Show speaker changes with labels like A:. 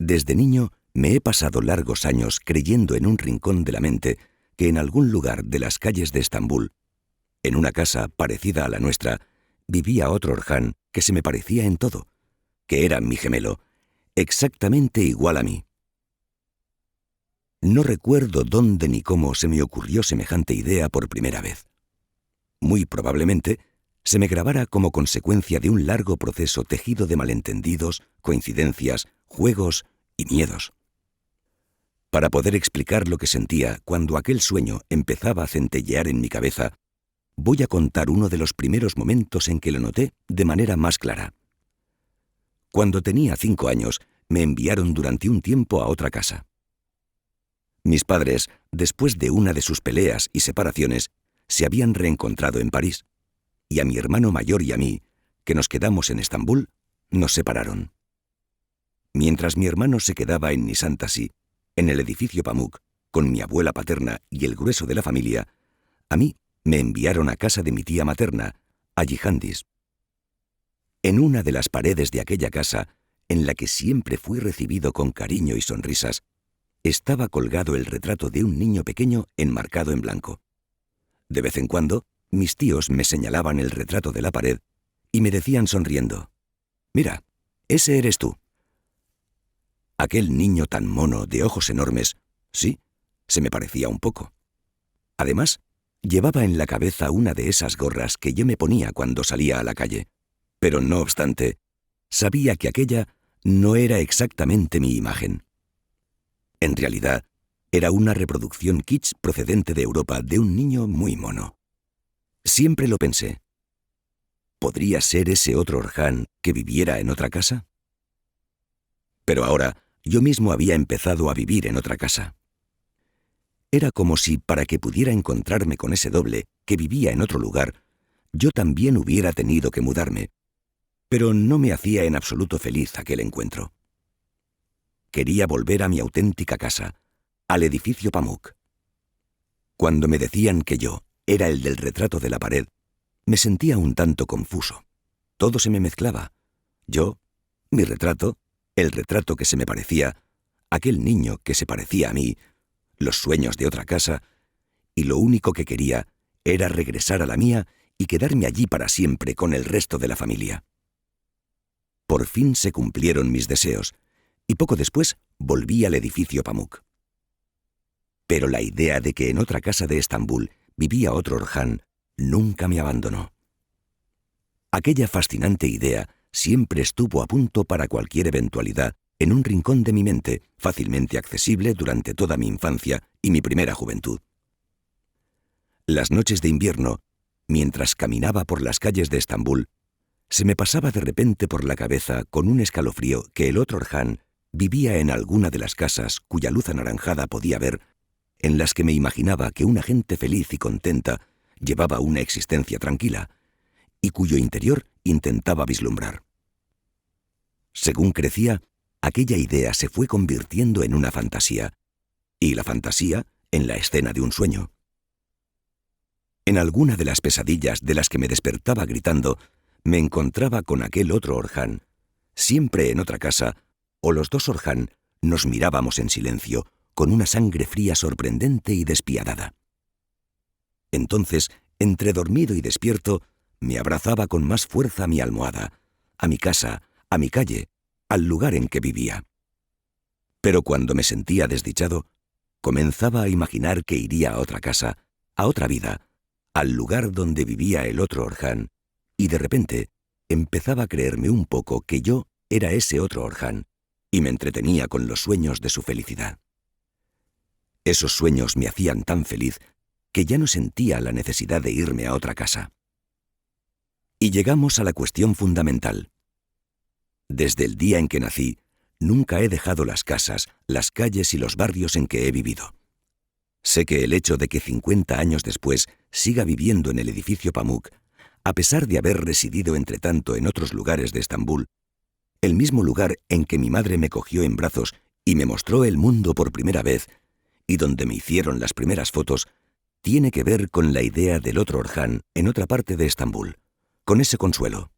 A: Desde niño me he pasado largos años creyendo en un rincón de la mente que en algún lugar de las calles de Estambul, en una casa parecida a la nuestra, vivía otro Orhan que se me parecía en todo, que era mi gemelo, exactamente igual a mí. No recuerdo dónde ni cómo se me ocurrió semejante idea por primera vez. Muy probablemente se me grabara como consecuencia de un largo proceso tejido de malentendidos, coincidencias, juegos y miedos. Para poder explicar lo que sentía cuando aquel sueño empezaba a centellear en mi cabeza, voy a contar uno de los primeros momentos en que lo noté de manera más clara. Cuando tenía 5 años, me enviaron durante un tiempo a otra casa. Mis padres, después de una de sus peleas y separaciones, se habían reencontrado en París, y a mi hermano mayor y a mí, que nos quedamos en Estambul, nos separaron. Mientras mi hermano se quedaba en Nişantaşı, en el edificio Pamuk, con mi abuela paterna y el grueso de la familia, a mí me enviaron a casa de mi tía materna, a Jihandiz. En una de las paredes de aquella casa, en la que siempre fui recibido con cariño y sonrisas, estaba colgado el retrato de un niño pequeño enmarcado en blanco. De vez en cuando, mis tíos me señalaban el retrato de la pared y me decían sonriendo: «Mira, ese eres tú». Aquel niño tan mono, de ojos enormes, sí, se me parecía un poco. Además, llevaba en la cabeza una de esas gorras que yo me ponía cuando salía a la calle, pero no obstante, sabía que aquella no era exactamente mi imagen. En realidad, era una reproducción kitsch procedente de Europa de un niño muy mono. Siempre lo pensé. ¿Podría ser ese otro Orhan que viviera en otra casa? Pero ahora yo mismo había empezado a vivir en otra casa. Era como si, para que pudiera encontrarme con ese doble que vivía en otro lugar, yo también hubiera tenido que mudarme. Pero no me hacía en absoluto feliz aquel encuentro. Quería volver a mi auténtica casa, al edificio Pamuk. Cuando me decían que yo era el del retrato de la pared, me sentía un tanto confuso. Todo se me mezclaba. Yo, mi retrato, el retrato que se me parecía, aquel niño que se parecía a mí, los sueños de otra casa, y lo único que quería era regresar a la mía y quedarme allí para siempre con el resto de la familia. Por fin se cumplieron mis deseos, y poco después volví al edificio Pamuk. Pero la idea de que en otra casa de Estambul vivía otro Orhan nunca me abandonó. Aquella fascinante idea siempre estuvo a punto para cualquier eventualidad en un rincón de mi mente, fácilmente accesible durante toda mi infancia y mi primera juventud. Las noches de invierno, mientras caminaba por las calles de Estambul, se me pasaba de repente por la cabeza con un escalofrío que el otro Orhan vivía en alguna de las casas cuya luz anaranjada podía ver, en las que me imaginaba que una gente feliz y contenta llevaba una existencia tranquila, y cuyo interior intentaba vislumbrar. Según crecía, aquella idea se fue convirtiendo en una fantasía, y la fantasía en la escena de un sueño. En alguna de las pesadillas de las que me despertaba gritando, me encontraba con aquel otro Orhan, siempre en otra casa, o los dos Orhan nos mirábamos en silencio, con una sangre fría sorprendente y despiadada. Entonces, entre dormido y despierto, me abrazaba con más fuerza a mi almohada, a mi casa, a mi calle, al lugar en que vivía. Pero cuando me sentía desdichado, comenzaba a imaginar que iría a otra casa, a otra vida, al lugar donde vivía el otro Orhan, y de repente empezaba a creerme un poco que yo era ese otro Orhan, y me entretenía con los sueños de su felicidad. Esos sueños me hacían tan feliz que ya no sentía la necesidad de irme a otra casa. Y llegamos a la cuestión fundamental. Desde el día en que nací, nunca he dejado las casas, las calles y los barrios en que he vivido. Sé que el hecho de que 50 años después siga viviendo en el edificio Pamuk, a pesar de haber residido entretanto en otros lugares de Estambul, el mismo lugar en que mi madre me cogió en brazos y me mostró el mundo por primera vez, y donde me hicieron las primeras fotos, tiene que ver con la idea del otro Orhan en otra parte de Estambul, con ese consuelo.